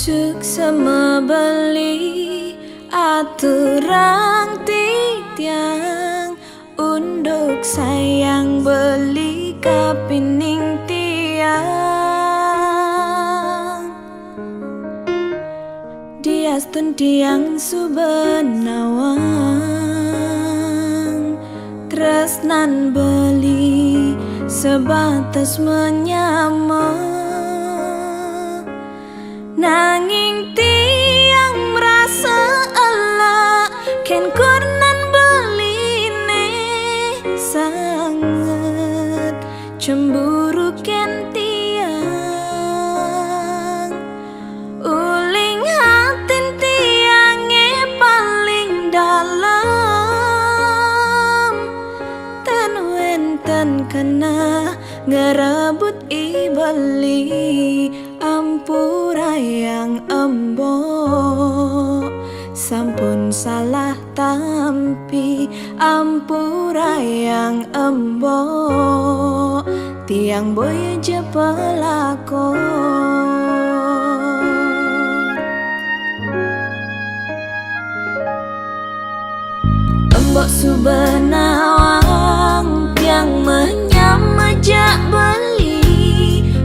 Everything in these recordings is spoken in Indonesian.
Suksema beli aturang titiang unduk sayang beli kapining tiang diastun tiang subenawang tresnan beli sebatas menyamar. Nanging tiang merasa Allah ken kurnan beline sangat cemburu ken tiang uling hatin tiange paling dalam ten wenten kena ngerebut ibeli ampura yang embo sampun salah tampi ampura yang embo tiang boy je pelako embok subenawang tiang menyamajak beli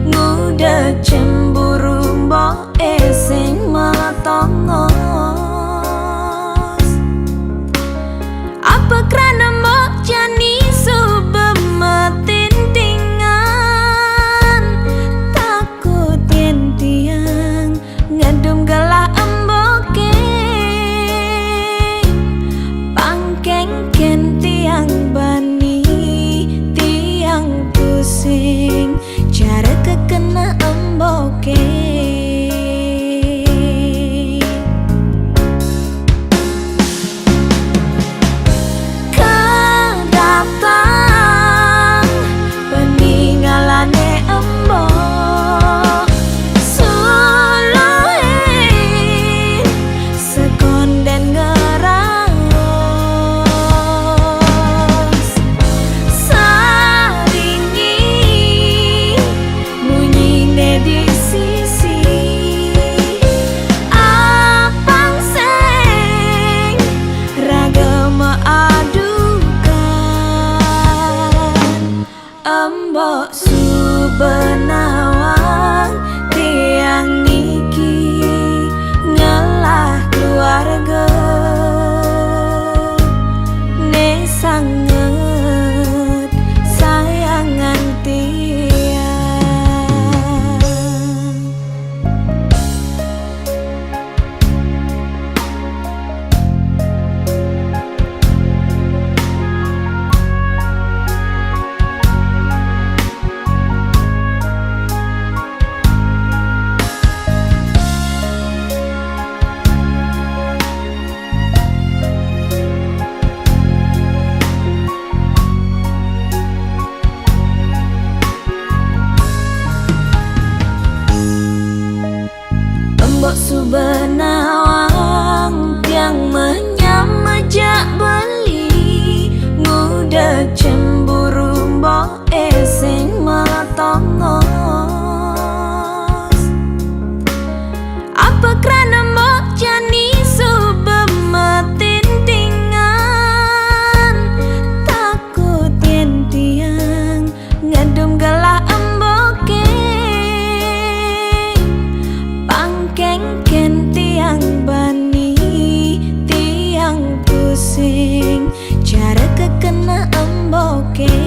nguda cemburu mbok esing matongos apa krana mbok jani subemetin tingan takut yen tiang ngedum gelah emboke pangkeng ken tiang bani tiang pusing cara kekena emboke kedatang peninggalane embok suluhin sekonden ngeraos saringi munyine di sisi apang sing ragama adukan embok subenawang tiang niki ngelah keluarga ne sangat sayangan tiang embok subenawang tiang menyamajak beli nguda cemburu mbok esing matongos apa krana mbok jani subemetin tingan takut yen tiang ngedum gelah emboke pangkeng ken tiang bani tiang pusing cara kekena emboke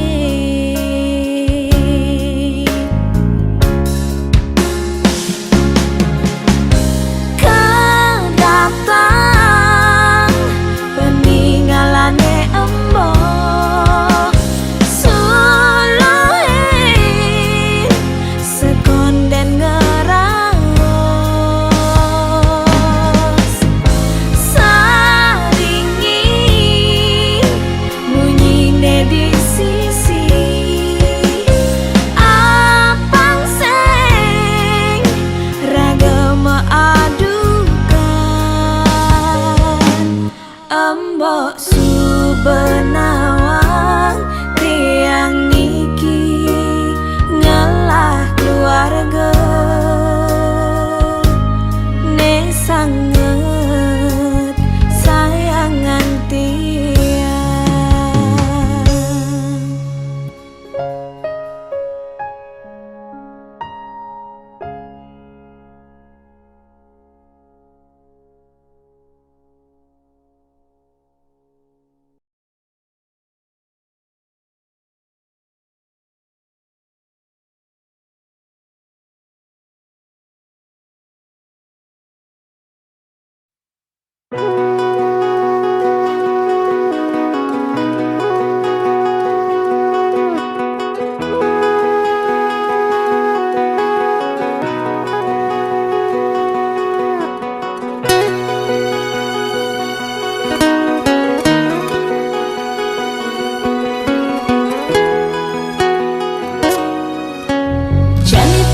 Jadi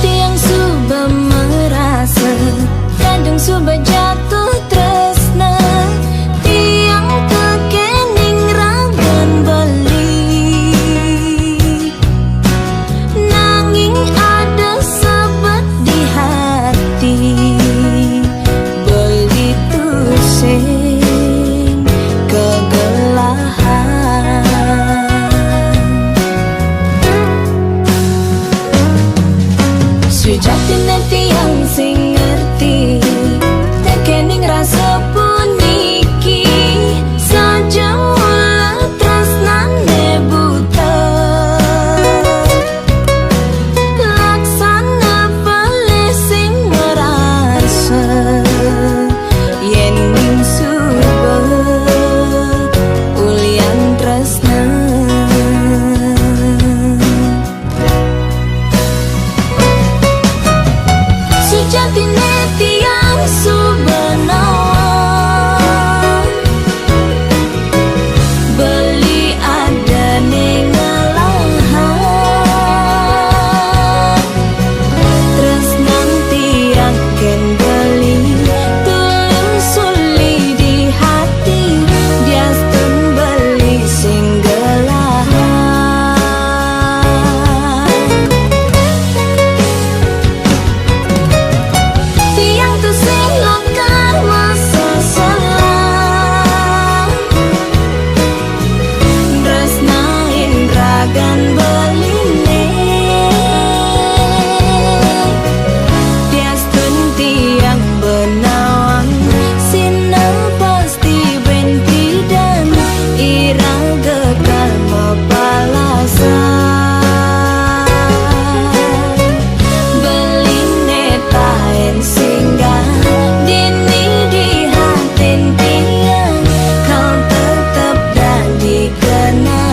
tiang suba merasa, kadang suba jatuh tresna, tiang kekening ragan beli, nanging ada sahabat di hati, beli tusing kegelahan. Sejatinya tiang sing ngerti, tekening rasa puniki, saja mula tresnane buta, laksana pale sing merasa, yen ning suba ulian tresna. Sejatine tiang subanawa, beli ada ning ngalahan, tresnan tiang ken beli tulus suli di hati, diastun beli sing gelahan. Tiang tu sing lokar masa salah, tresnain ragan beline, diastun tiang benawang, sinau pasti bentidan, ira gekal mapalasan, beline taen singgah dini di hatin tiang, kau tetap jadi kenangan.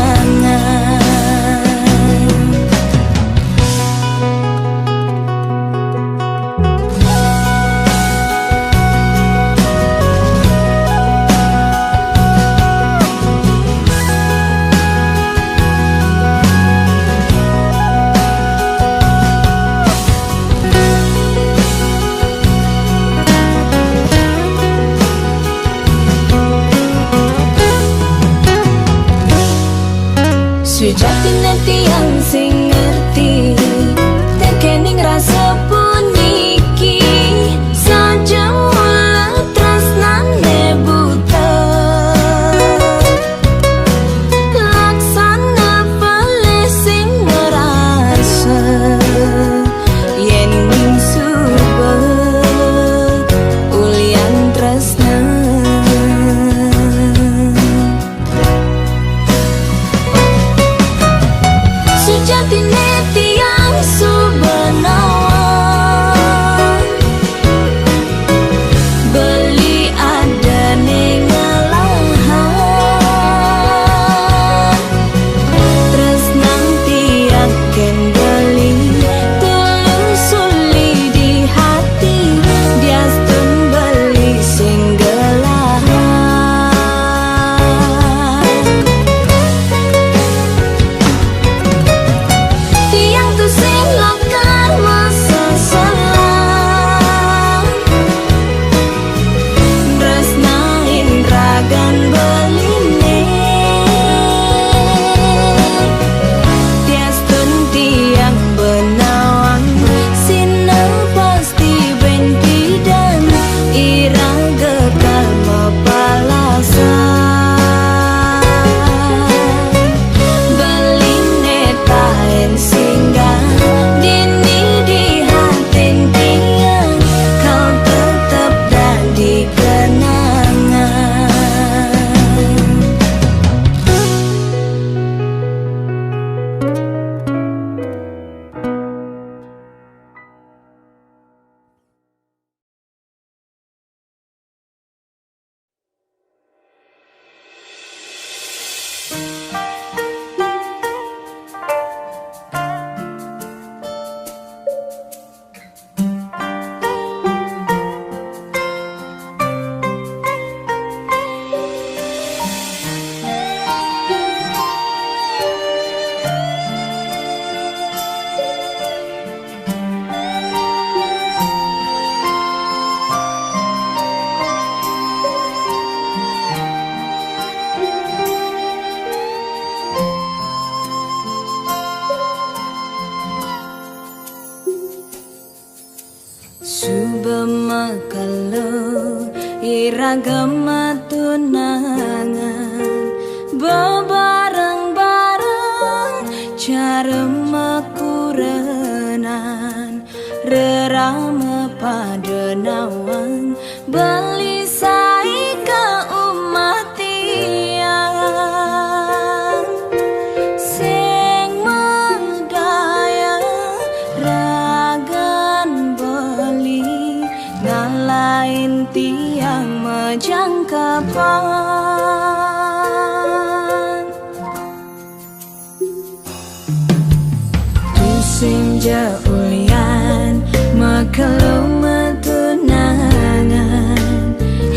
Sejatinya tiang sing ngerti, tekening rasa puniki, saja mula tresnane buta, laksana pale sing merasa, yen ning suba ulian tresna. Subemekalo iragama tunangan bebareng-bareng cara makurenan rerama pada nawang beli sai ke umat tiang sing megaya ragan beli ngalain tiang majangkapan tusing jaulian mekelo metunangan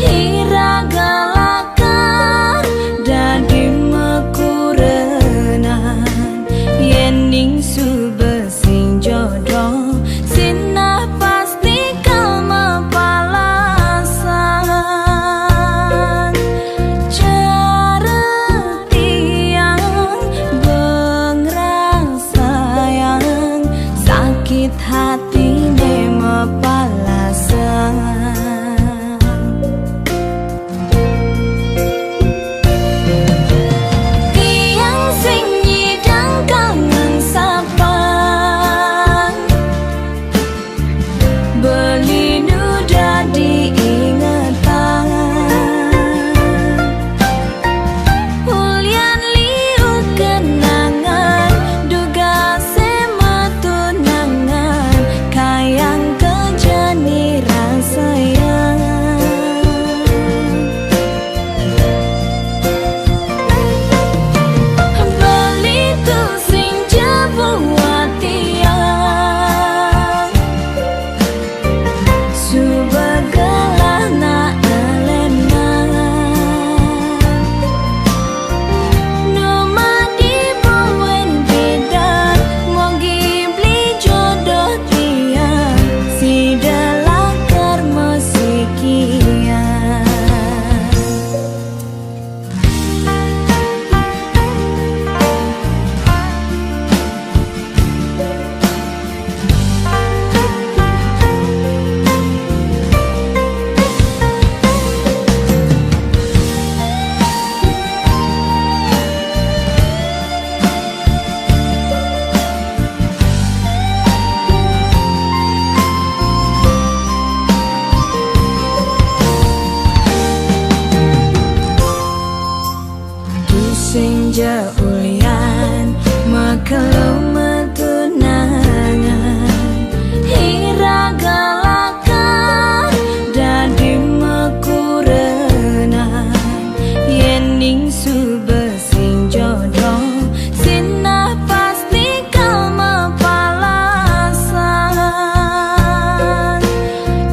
hiragalakar dadi mekurenan yening subesing jodoh sinah pasti kalma palasan cara tiang bengrang sayang sakit hati mepalasan tiang sing nyidang kangen sapang beli nuda diingatan ulian liu kenangan duga sema tunangan kayang kejani rasayang beli tu sing jabuat tiang subagalah na elena numa di bawen bidan mogi beli jodoh tiang si dalakar musikian tusing jaulian mekelo metunangan hiragalakar dadi mekurenan yening subesing jodoh sinah pasti kalma palasan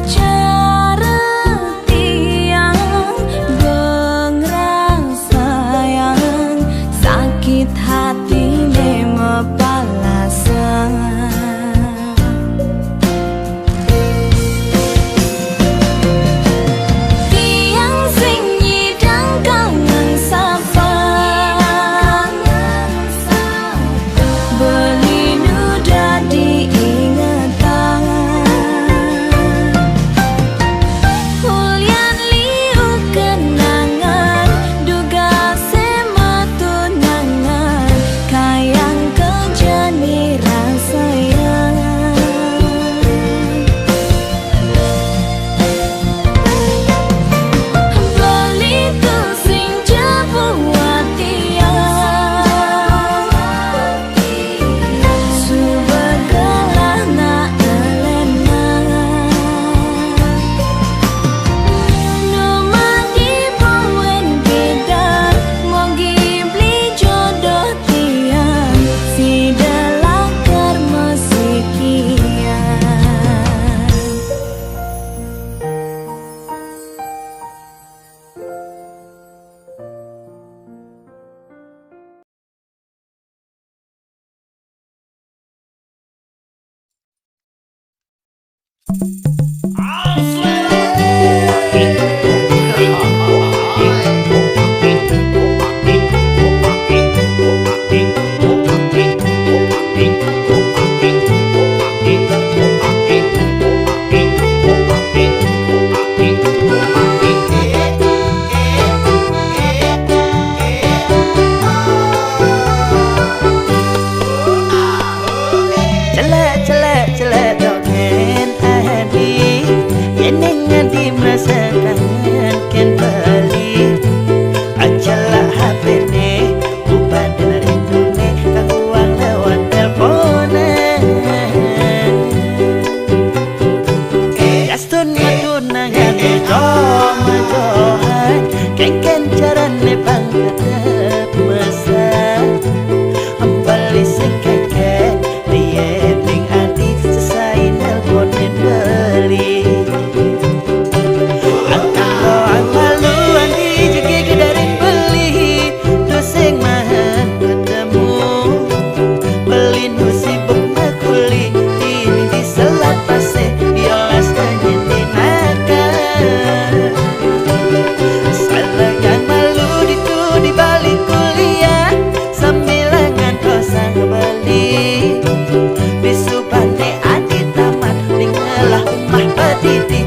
cara tiang bengrang sayang sakit hati mepalasan tiang sing nyidang kangen sapang beli nuda diingatan ulian liu kenangan duga sema tunangan kayang kejani rasayang beli tu sing jabuat tiang subagalah na elena numa di bawen bidan mogi beli jodoh tiang si dalakar musikian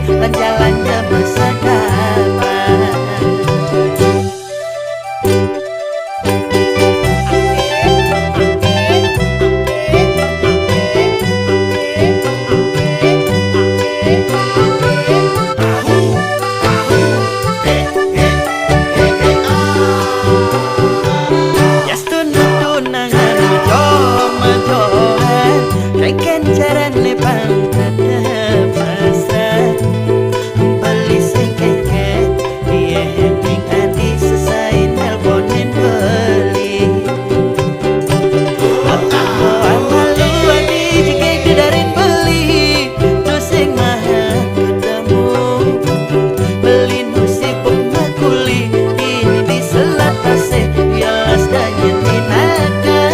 lanja-lanja masa depan. Kencaran lepang pasrah beli sekeket dia heming adi selesai nelponin beli amalu adi jika kedarin beli doseng mahal ketemu beli nusibuk makuli ini di selat pasir yalas dan nyetinaka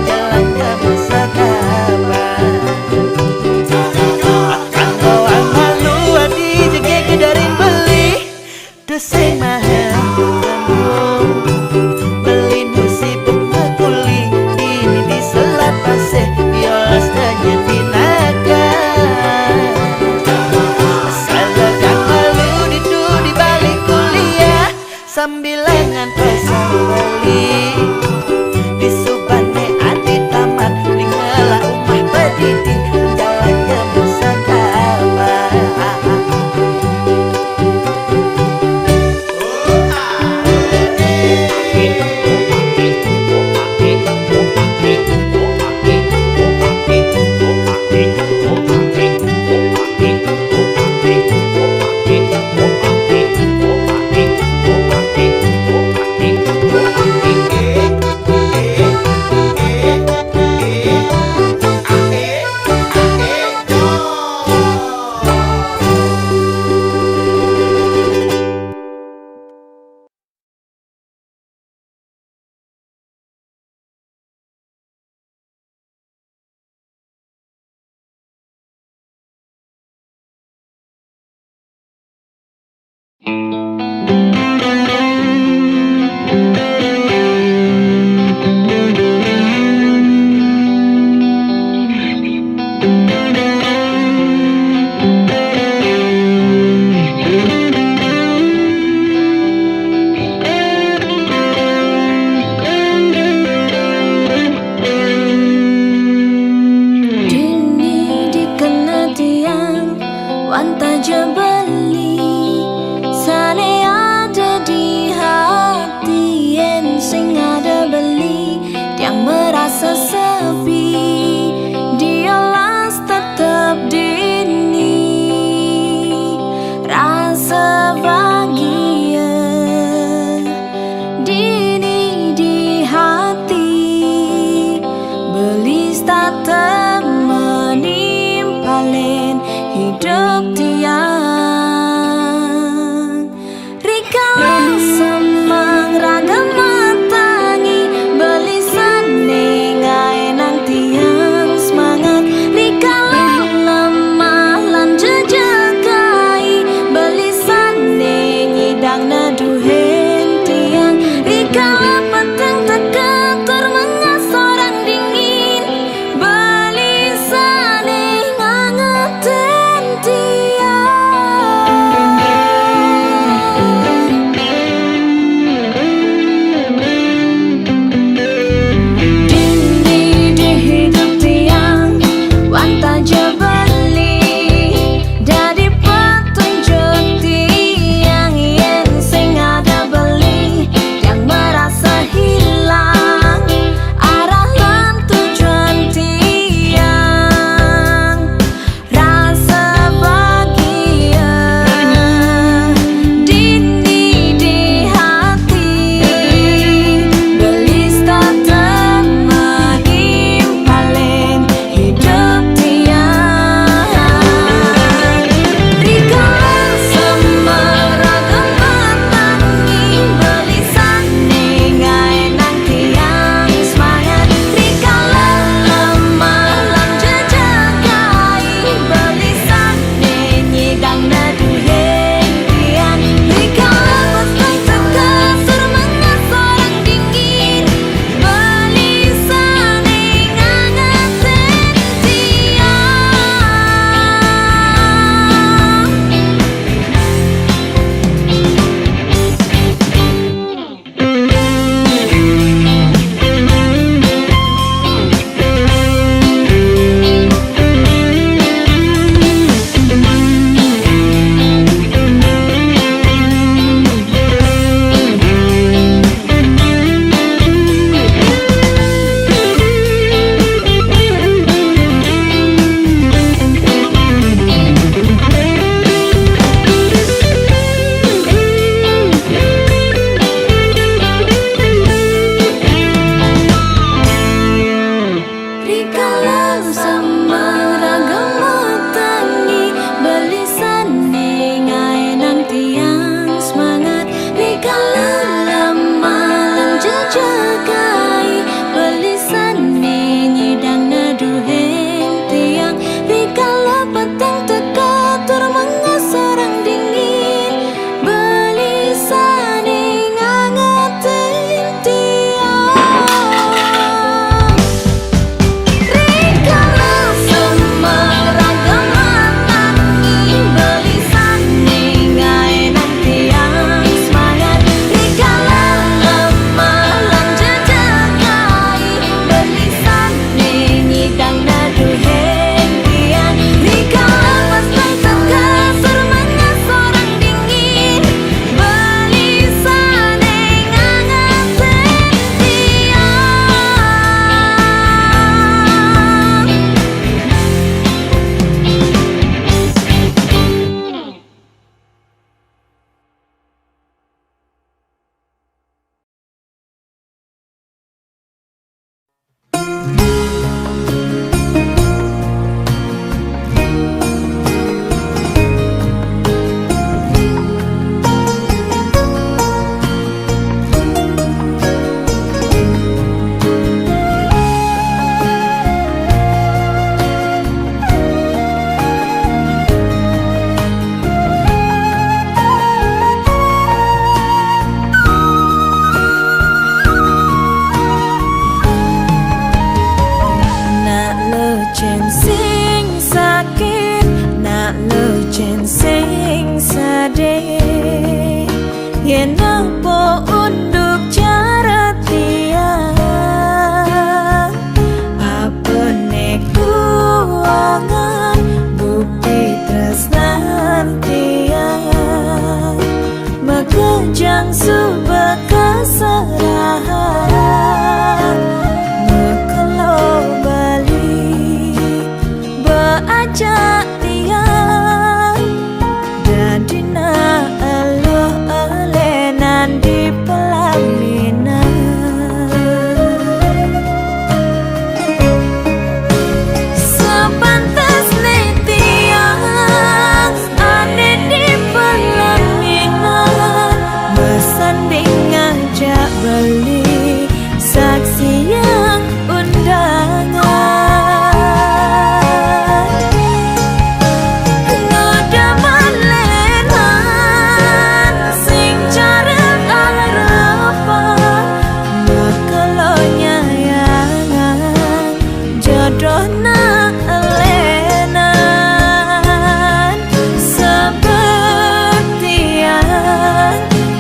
jalan ke masa depan. Akan bawa malu adi jege kedarin beli doseng mahal ketemu beli nusibuk makuli ini di selat pasir yolas dan nyetinaka salagang malu ditu di balik kuliah sambil lengan pasang beli Wanta jebeli yen apa unduk cara tiang apa neku angan bukti tresnan tiang makejang subaka serahan mekelo bali beajak tiang dan dina aloh alenan di pelaminan sepantas tiang ada di pelaminan bersanding ngajak beli saksi yang undangan ngodaman lenan sing jarang harapan mekelo nyayangan jodohna lenan sepertian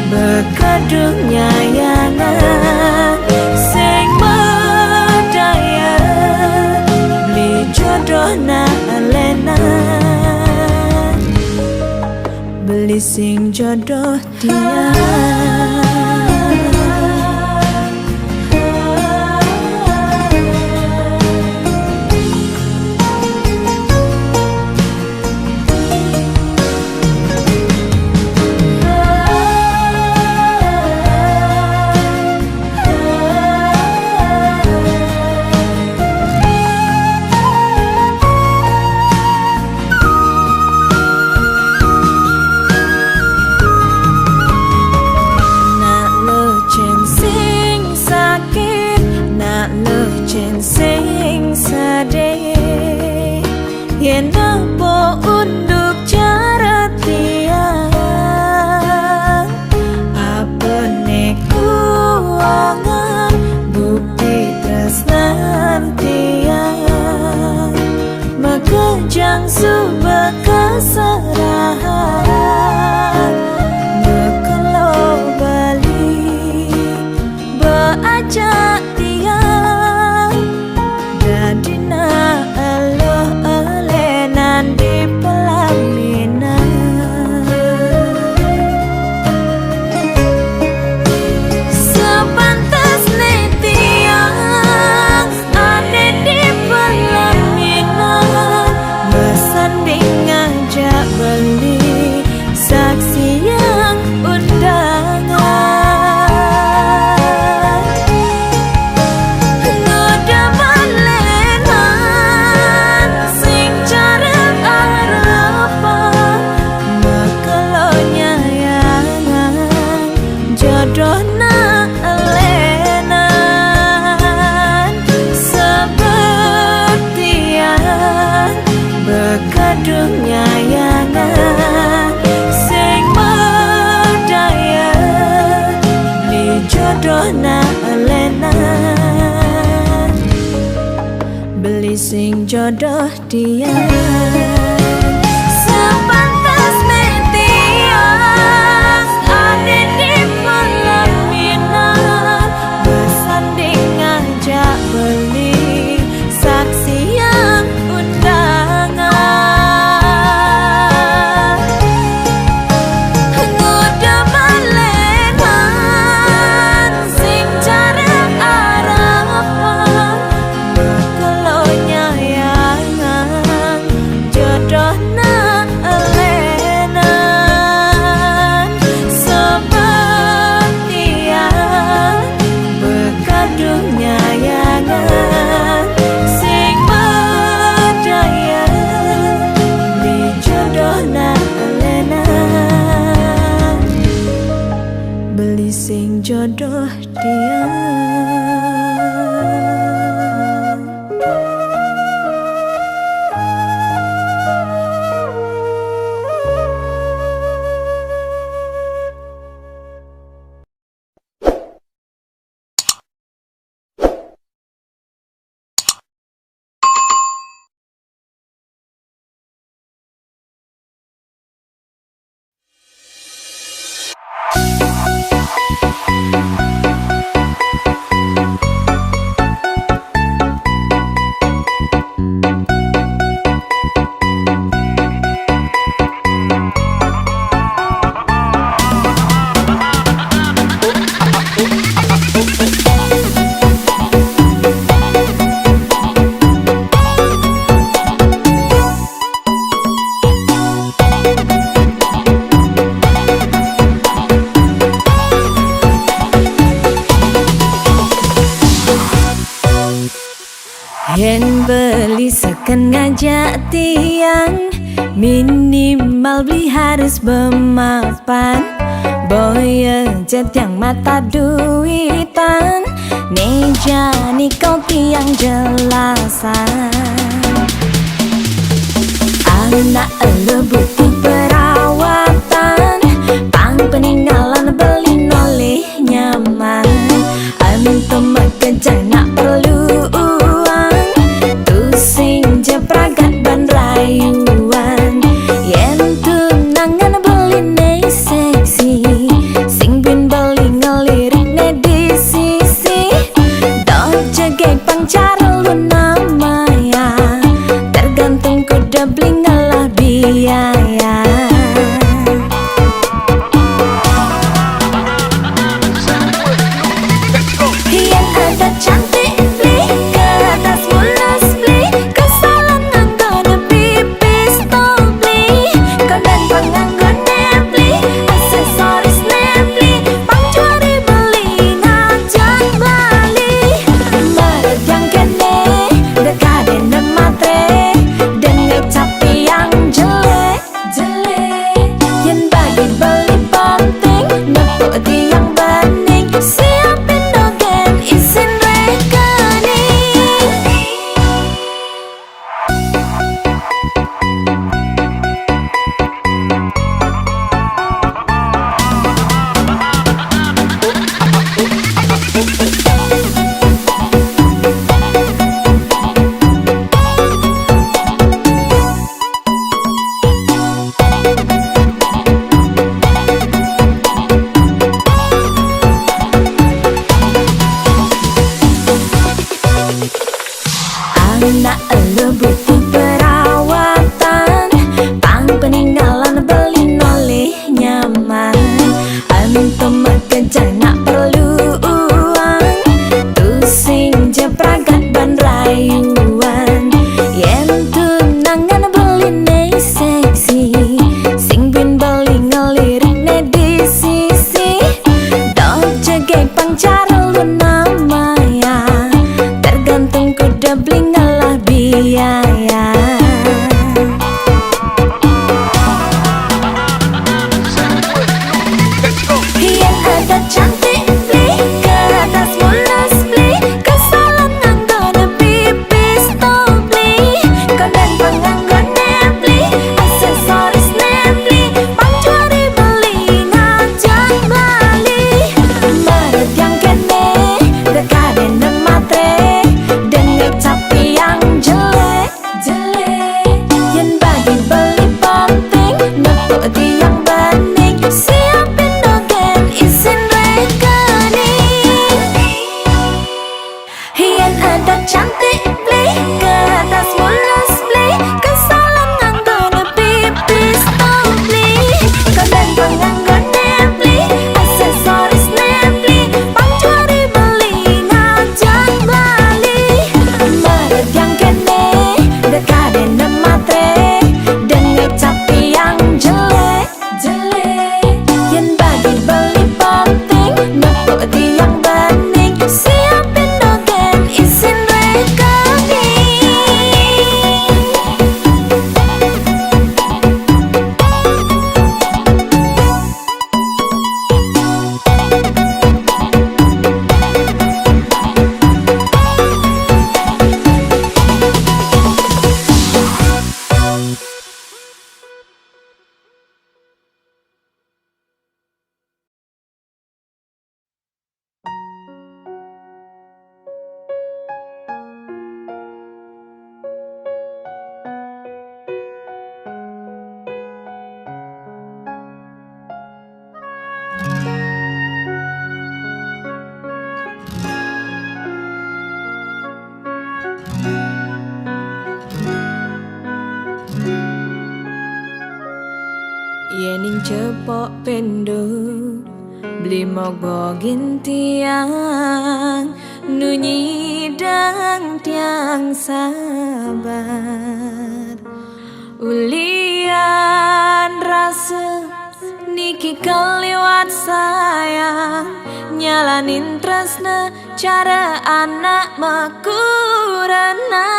berkadung nyayangan sing berdaya beli jodohna lenan beli sing jodoh dia. Nak lecen sing sakit, nak lecen sing sedih, yen apa unduk cara tiang apa neku angan bukti tresnan tiang makejang subaka serahan mekelo bali beajak tiang dan dina aloh alenan di pelaminan sepantas tiang ada di pelaminan bersanding ngajak beli saksi yang undangan ngodaman lenan sing jarang harapan mekelo nyayangan jodohna lenan sepertian berkadung nyayangan sing berdaya beli jodohna lenan beli sing jodoh dia. Sepantas tiang ada di pelaminan bersanding ngajak beli saksi yang undangan ngodaman lenan sing jarang harapan mekelo nyayangan jodohna lenan sepertian berkadung nyayangan sing berdaya beli jodohna lenan beli sing jodoh dia. Kan ngajak tiang minimal beli harus bermapan. Boya jet yang mata duitan, neja nih kau tiang jelasan. Anak elu butuh perawatan, pang peninggalan beli nolih nyaman. Antum kerja nak perlu uang, tu sing jepragat ban rayuan. Yen tunangan beli ne seksi, sing bin beli ngelirik ne di sisi. Dok jegek pang cara lu namanya, tergantung kuda beli ngalah biaya. Yang ada cantik beli, ke atas mulus beli, kesalahan anggone pipis tol beli, kodan penganggur beli, aksesoris beli, pangcuri beli, ngajak bali. Merek yang kene, dekaden dan matre, dan ngecapi yang jelek, jelek. Yang bagi beli penting, nepuk tiang bening, siapin dogen isin rekening. Anak elu butuh perawatan, pang peninggalan beli nolih nyaman. Antum kerja nak perlu uang, tu sing jepragat ban rayuan. Yen tunangan beli ne seksi, sing bin beli ngelirik ne di sisi. Dok jegek pang cara lu namanya, tergantung kuda beli ngalah biaya. Yang ada cantik beli, ke atas mulus beli, kesalahan anggone pipis tol beli, kodan penganggur beli, aksesoris beli, pangcuri beli, ngajak bali. Merek yang kene, dekaden dan matre, dan ngecapi yang jelek, jelek. Yang bagi beli penting, nepuk tiang bening, siapin dogen isin rekening. Yang ada cantik beli, ke atas mulus beli, kesalahan anggone pipis tol beli, kodan penganggur beli, aksesoris beli, pangcuri beli, ngajak bali. Merek yang kene, dekaden dan matre, dan ngecapi yang jelek, jelek. Yang bagi beli penting, nepuk tiang bening, siapin dogen isin rekening. Yening cepok pendo, beli mogogin tiang, nunyi dang tiang sabar. Ulian rasa niki keliwat sayang, nyalanin tresna cara anak makurana.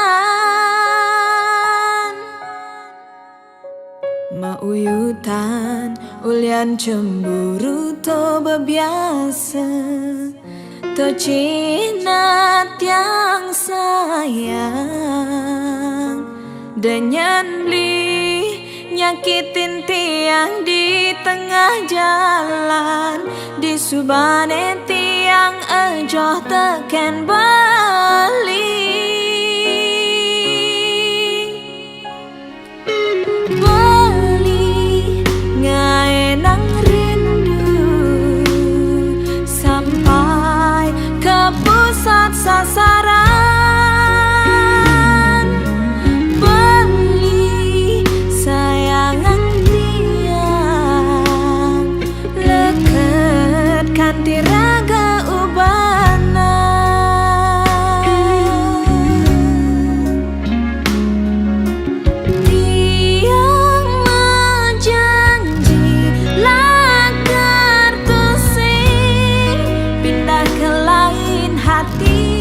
Mauyutan ulian cemburu to bebiasa, to cinat yang sayang, denyan beli nyakitin tiang di tengah jalan, di subane tiang ejoh teken bali. Sasaran beli sayangan tiang leket kanti raga ubana. Tiang menjanji lagar tusing pindah ke lain hati.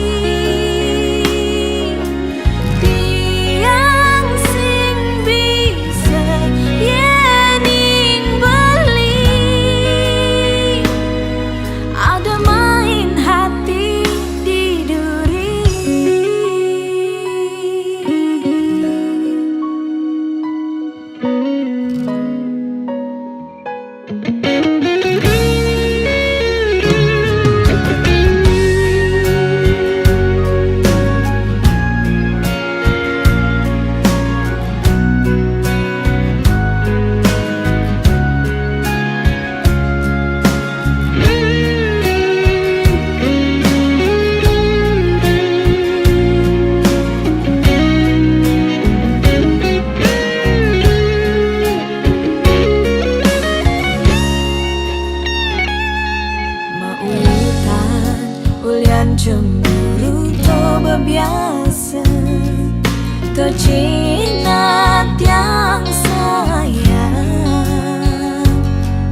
Cemburu to bebiasa, to cinat yang sayang,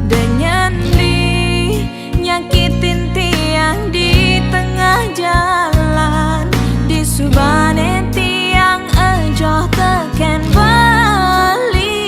denyan li nyakitin tiang di tengah jalan, di subane tiang ejoh teken bali.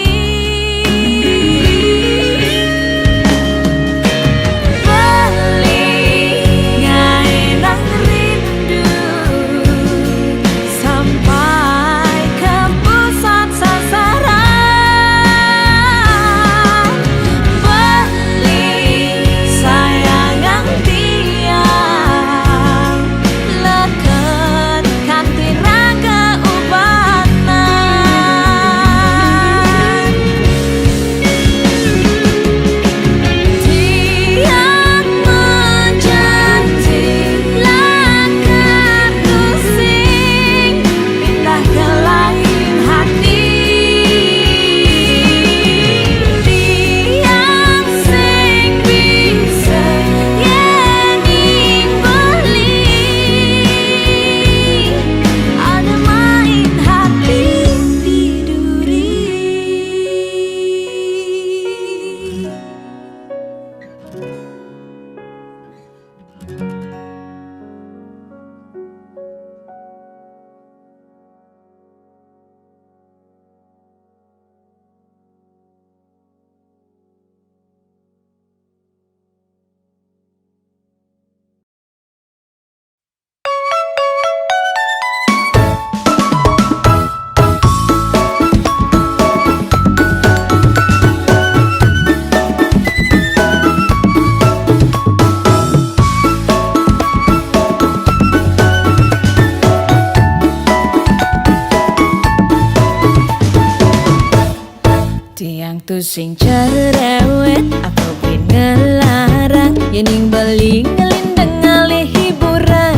Sing cerewet apa pin ngelarang yening beli ngelindeng ngalih hiburan.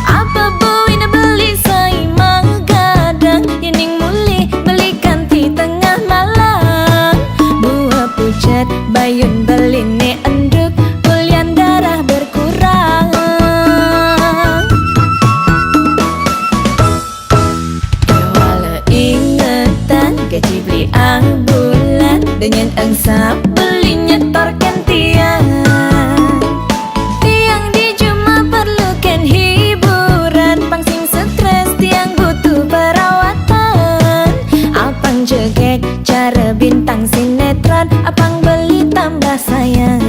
Apa buina beli sai manggadang yening muli belikan di tengah malam. Buah pucat bayun beli ne enduk kulian darah berkurang. Wala ingetan gaji beli bulan dengan angsa beli nyetorkan tiang. Tiang di Juma perlukan hiburan, pangsing stres tiang butuh perawatan. Apang jegek ceprat, apang beli tambah sayang.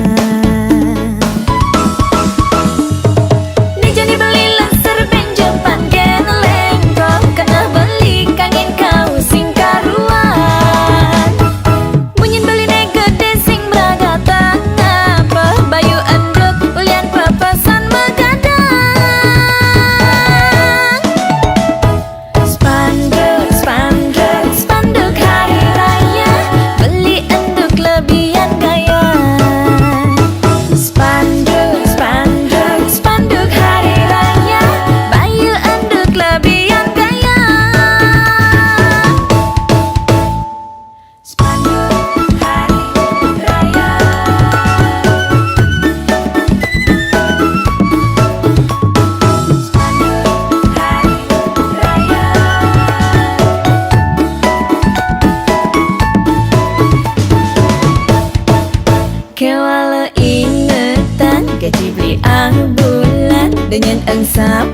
Dijani beli laser benjo pangen lengko, kena beli kangin kau sing karuan. Munyin beli ne gede sing braga tengah, bayu endut ulian pepesan megadang. Spanduk, spanduk, spanduk hari raya, beli enduk lebihan gaya. Spanduk, spanduk, spanduk hari raya, bayu enduk lebihan gaya. Spanduk hari raya. Spanduk hari raya. Kewala ingetan gaji beli ang bulan dengan engsap